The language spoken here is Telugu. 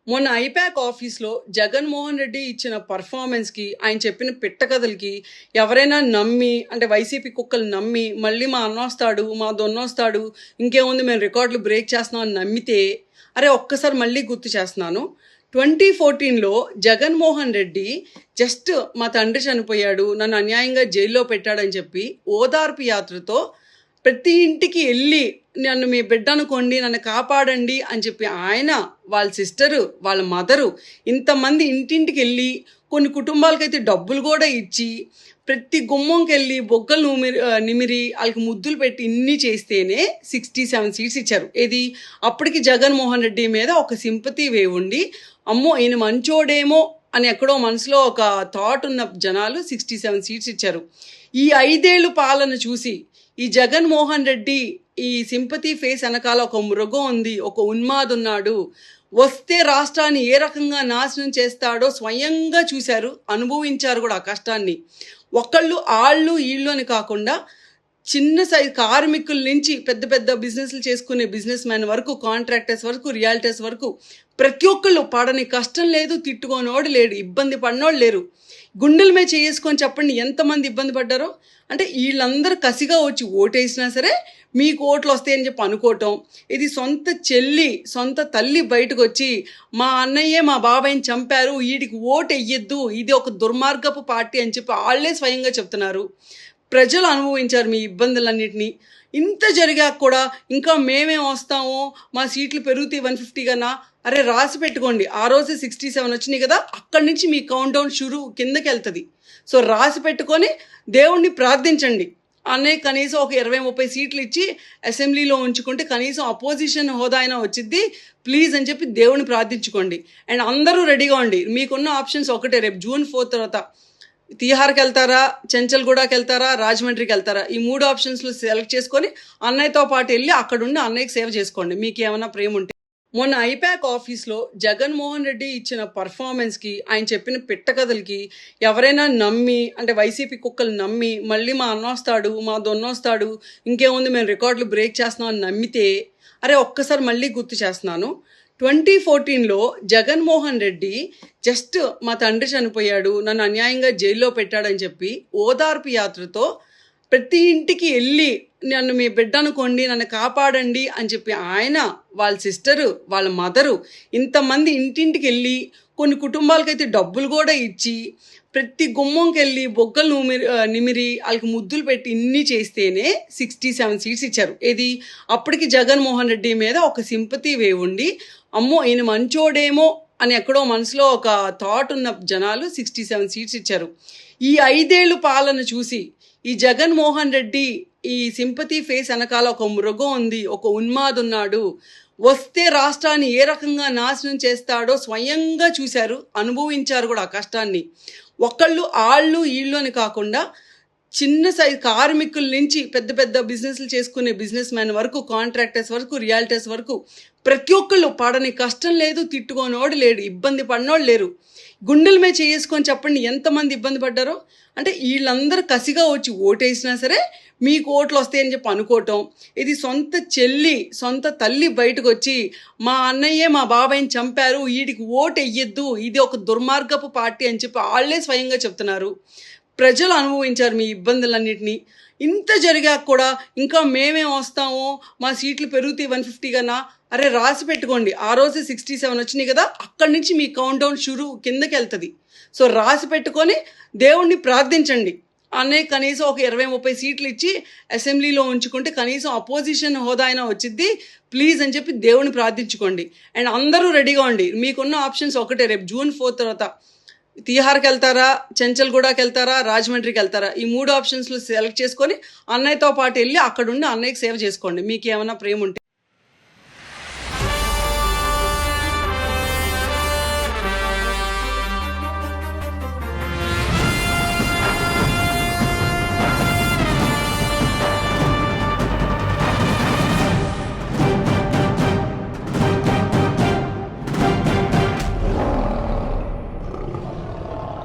మొన్న ఐపాక్ ఆఫీస్‌లో జగన్‌మోహన్ రెడ్డి ఇచ్చిన పర్ఫార్మెన్స్‌కి, ఆయన చెప్పిన పిట్ట కథలకి ఎవరైనా నమ్మి అంటే వైసీపీ కుక్కలు నమ్మి, మళ్ళీ మా అన్నొస్తాడు, మా దొన్నొస్తాడు, ఇంకేముంది మేము రికార్డులు బ్రేక్ చేస్తున్నాం అని నమ్మితే, అరే ఒక్కసారి మళ్ళీ గుర్తు చేస్తున్నాను. 2014లో జగన్‌మోహన్ రెడ్డి జస్ట్ మా తండ్రి చనిపోయాడు, నన్ను అన్యాయంగా జైల్లో పెట్టాడని చెప్పి ఓదార్పు యాత్రతో ప్రతి ఇంటికి వెళ్ళి నన్ను మీ బిడ్డ అనుకోండి, నన్ను కాపాడండి అని చెప్పి ఆయన, వాళ్ళ సిస్టరు, వాళ్ళ మదరు ఇంతమంది ఇంటింటికి వెళ్ళి కొన్ని కుటుంబాలకైతే డబ్బులు కూడా ఇచ్చి ప్రతి గుమ్మంకి వెళ్ళి బొగ్గలు నిమిరి వాళ్ళకి ముద్దులు పెట్టి ఇన్ని చేస్తేనే 67 సీట్స్ ఇచ్చారు. ఏది అప్పటికి జగన్మోహన్ రెడ్డి మీద ఒక సింపతి వేవ్ ఉండి, అమ్మో ఈయన మంచోడేమో అని ఎక్కడో మనసులో ఒక థాట్ ఉన్న జనాలు 67 సీట్స్ ఇచ్చారు. ఈ 5 ఏళ్ళు పాలన చూసి ఈ జగన్మోహన్ రెడ్డి ఈ సింపతి ఫేస్ వెనకాల ఒక మృగం ఉంది, ఒక ఉన్మాదున్నాడు, వస్తే రాష్ట్రాన్ని ఏ రకంగా నాశనం చేస్తాడో స్వయంగా చూశారు, అనుభవించారు కూడా ఆ కష్టాన్ని. ఒకళ్ళు ఆళ్ళు ఈళ్ళు అని కాకుండా చిన్న సైజ్ కార్మికుల నుంచి పెద్ద పెద్ద బిజినెస్లు చేసుకునే బిజినెస్ మ్యాన్ వరకు, కాంట్రాక్టర్స్ వరకు, రియాలిటర్స్ వరకు ప్రతి ఒక్కళ్ళు పడని కష్టం లేదు, తిట్టుకోనోడు లేడు, ఇబ్బంది పడినోడు లేరు. గుండెల మీద చేసుకొని చెప్పండి ఎంతమంది ఇబ్బంది పడ్డారో. అంటే వీళ్ళందరూ కసిగా వచ్చి ఓటేసినా సరే మీకు ఓట్లు వస్తాయని చెప్పి అనుకోవటం, ఇది సొంత చెల్లి సొంత తల్లి బయటకు వచ్చి మా అన్నయ్యే మా బాబాయిని చంపారు, వీడికి ఓటు వెయ్యొద్దు, ఇది ఒక దుర్మార్గపు పార్టీ అని చెప్పి వాళ్ళే స్వయంగా చెప్తున్నారు. ప్రజలు అనుభవించారు మీ ఇబ్బందులన్నింటినీ. ఇంత జరిగాక కూడా ఇంకా మేమేం వస్తాము, మా సీట్లు పెరుగుతాయి 150 కన్నా, అరే రాసి పెట్టుకోండి. ఆ రోజు 67 వచ్చినాయి కదా, అక్కడి నుంచి మీ కౌంట్ డౌన్ షురు కిందకి వెళ్తుంది. సో రాసి పెట్టుకొని దేవుణ్ణి ప్రార్థించండి. అనే కనీసం ఒక 20-30 సీట్లు ఇచ్చి అసెంబ్లీలో ఉంచుకుంటే కనీసం అపోజిషన్ హోదా అయినా వచ్చింది ప్లీజ్ అని చెప్పి దేవుని ప్రార్థించుకోండి. అండ్ అందరూ రెడీగా ఉండి, మీకున్న ఆప్షన్స్ ఒకటే, రేపు June 4 తర్వాత తిహార్కి వెళ్తారా, చెంచల్గూడకి వెళ్తారా, రాజమండ్రికి వెళ్తారా, ఈ 3 ఆప్షన్స్లో సెలెక్ట్ చేసుకొని అన్నయ్యతో పాటు వెళ్ళి అక్కడుండి అన్నయ్యకి సేవ చేసుకోండి మీకు ఏమైనా ప్రేమ ఉంటే. మొన్న ఐపాక్ ఆఫీస్‌లో జగన్‌మోహన్ రెడ్డి ఇచ్చిన పర్ఫార్మెన్స్‌కి, ఆయన చెప్పిన పిట్ట కథలకి ఎవరైనా నమ్మి అంటే వైసీపీ కుక్కలు నమ్మి, మళ్ళీ మా అన్నొస్తాడు, మా దొన్నొస్తాడు, ఇంకేముంది మేము రికార్డులు బ్రేక్ చేస్తున్నాం అని నమ్మితే, అరే ఒక్కసారి మళ్ళీ గుర్తు చేస్తున్నాను. 2014లో జగన్మోహన్ రెడ్డి జస్ట్ మా తండ్రి చనిపోయాడు, నన్ను అన్యాయంగా జైల్లో పెట్టాడని చెప్పి ఓదార్పు యాత్రతో ప్రతి ఇంటికి వెళ్ళి నన్ను మీ బిడ్డ అనుకోండి, నన్ను కాపాడండి అని చెప్పి ఆయన, వాళ్ళ సిస్టరు, వాళ్ళ మదరు ఇంతమంది ఇంటింటికి వెళ్ళి కొన్ని కుటుంబాలకైతే డబ్బులు కూడా ఇచ్చి ప్రతి గుమ్మంకి వెళ్ళి బొగ్గలు నిమిరి వాళ్ళకి ముద్దులు పెట్టి ఇన్ని చేస్తేనే 67 సీట్స్ ఇచ్చారు. ఏది అప్పటికి జగన్మోహన్ రెడ్డి మీద ఒక సింపతి వేవ్ ఉండి, అమ్మో ఈయన మంచోడేమో అని ఎక్కడో మనసులో ఒక థాట్ ఉన్న జనాలు 67 సీట్స్ ఇచ్చారు. ఈ 5 ఏళ్ళు పాలన చూసి ఈ జగన్మోహన్ రెడ్డి ఈ సింపతి ఫేస్ వెనకాల ఒక మృగం ఉంది, ఒక ఉన్మాదున్నాడు, వస్తే రాష్ట్రాన్ని ఏ రకంగా నాశనం చేస్తాడో స్వయంగా చూశారు, అనుభవించారు కూడా ఆ కష్టాన్ని. ఒకళ్ళు ఆళ్ళు ఈళ్ళు అని కాకుండా చిన్న సైజ్ కార్మికుల నుంచి పెద్ద పెద్ద బిజినెస్లు చేసుకునే బిజినెస్ మ్యాన్ వరకు, కాంట్రాక్టర్స్ వరకు, రియాలిటర్స్ వరకు ప్రతి ఒక్కళ్ళు పడని కష్టం లేదు, తిట్టుకోనోడు లేడు, ఇబ్బంది పడినోడు లేరు. గుండెల మీద చేసుకొని చెప్పండి ఎంతమంది ఇబ్బంది పడ్డారో. అంటే వీళ్ళందరూ కసిగా వచ్చి ఓటేసినా సరే మీకు ఓట్లు వస్తాయని చెప్పి అనుకోవటం, ఇది సొంత చెల్లి సొంత తల్లి బయటకు వచ్చి మా అన్నయ్యే మా బాబాయిని చంపారు, వీడికి ఓటు వెయ్యొద్దు, ఇది ఒక దుర్మార్గపు పార్టీ అని చెప్పి వాళ్ళే స్వయంగా చెప్తున్నారు. ప్రజలు అనుభవించారు మీ ఇబ్బందులన్నింటినీ. ఇంత జరిగాక కూడా ఇంకా మేమేం వస్తాము, మా సీట్లు పెరుగుతాయి 150 కన్నా, అరే రాసి పెట్టుకోండి. ఆ రోజు 67 వచ్చినాయి కదా, అక్కడి నుంచి మీ కౌంట్ డౌన్ షురు కిందకి వెళ్తుంది. సో రాసి పెట్టుకొని దేవుణ్ణి ప్రార్థించండి. అన్నయ్య కనీసం ఒక 20-30 సీట్లు ఇచ్చి అసెంబ్లీలో ఉంచుకుంటే కనీసం అపోజిషన్ హోదా అయినా వచ్చింది ప్లీజ్ అని చెప్పి దేవుని ప్రార్థించుకోండి. అండ్ అందరూ రెడీగా ఉండి, మీకున్న ఆప్షన్స్ ఒకటే, రేపు June 4 తర్వాత తిహార్కి వెళ్తారా, చెంచల్గూడకి వెళ్తారా, రాజమండ్రికి వెళ్తారా, ఈ 3 ఆప్షన్స్లో సెలెక్ట్ చేసుకొని అన్నయ్యతో పాటు వెళ్ళి అక్కడుండి అన్నయ్యకి సేవ చేసుకోండి మీకు ఏమైనా ప్రేమ ఉంటే.